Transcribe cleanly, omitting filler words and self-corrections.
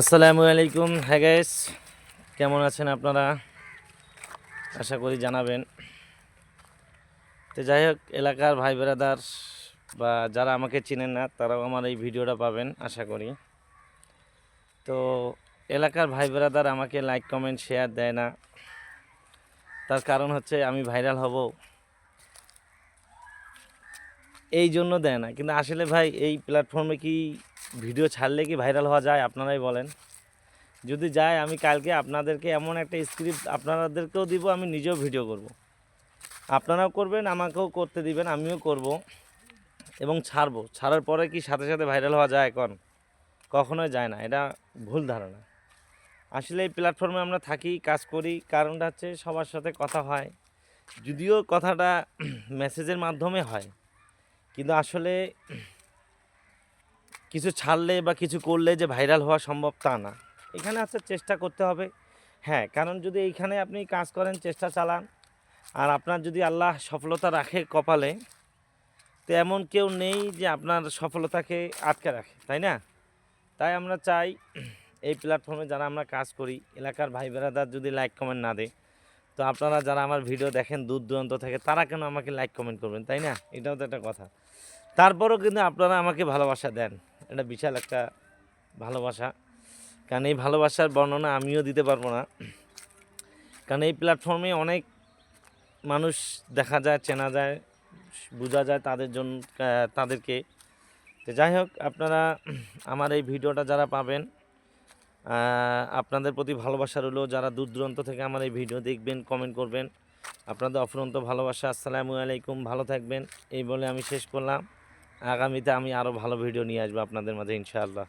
আসসালামু আলাইকুম। হ্যাঁ গাইস, কেমন আছেন আপনারা? আশা করি জানাবেন। তো যাই হোক, এলাকার ভাই ব্রাদার বা যারা আমাকে চিনেন না তারাও আমার এই ভিডিওটা পাবেন আশা করি। তো এলাকার ভাই ব্রাদার আমাকে লাইক কমেন্ট শেয়ার দেয় না, তার কারণ হচ্ছে আমি ভাইরাল হব এই জন্য দেয় না। কিন্তু আসলে ভাই, এই প্ল্যাটফর্মে কি ভিডিও ছাড়লে কি ভাইরাল হওয়া যায়? আপনারাই বলেন। যদি যায়, আমি কালকে আপনাদেরকে এমন একটা স্ক্রিপ্ট আপনাদেরকেও দিব, আমি নিজেও ভিডিও করব। আপনারাও করবেন, আমাকেও করতে দিবেন, আমিও করব এবং ছাড়বো। ছাড়ার পরে কি সাথে সাথে ভাইরাল হওয়া যায়? কখনোই যায় না। এটা ভুল ধারণা। আসলে এই প্ল্যাটফর্মে আমরা থাকি, কাজ করি, কারণটা হচ্ছে সবার সাথে কথা হয়। যদিও কথাটা মেসেজের মাধ্যমে হয়, কিন্তু আসলে কিছু ছাড়লে বা কিছু করলে যে ভাইরাল হওয়া সম্ভব তা না। এখানে আছে চেষ্টা করতে হবে। হ্যাঁ, কারণ যদি এইখানে আপনি কাজ করেন, চেষ্টা চালান, আর আপনার যদি আল্লাহ সফলতা রাখে কপালে, তো এমন কেউ নেই যে আপনার সফলতাকে আটকে রাখে, তাই না? তাই আমরা চাই এই প্ল্যাটফর্মে যারা আমরা কাজ করি, এলাকার ভাই বেড়াদার যদি লাইক কমেন্ট না দেয়, তো আপনারা যারা আমার ভিডিও দেখেন দূর দূরান্ত থেকে, তারা কেন আমাকে লাইক কমেন্ট করবেন, তাই না? এটাও তো একটা কথা। তারপরও কিন্তু আপনারা আমাকে ভালোবাসা দেন, এটা বিশাল একটা ভালোবাসা। কারণ এই ভালোবাসার বর্ণনা আমিও দিতে পারবো না। কারণ এই প্ল্যাটফর্মে অনেক মানুষ দেখা যায়, চেনা যায়, বোঝা যায় তাদের জন্য, তাদেরকে। তো যাই হোক, আপনারা আমার এই ভিডিওটা যারা পাবেন, আপনাদের প্রতি ভালোবাসা রইলো। যারা দূর দূরান্ত থেকে আমার এই ভিডিও দেখবেন, কমেন্ট করবেন, আপনাদের অফুরন্ত ভালোবাসা। আসসালামু আলাইকুম, ভালো থাকবেন। এই বলে আমি শেষ করলাম। আগামীতে আমি আরও ভালো ভিডিও নিয়ে আসবো আপনাদের মাঝে ইনশাআল্লাহ।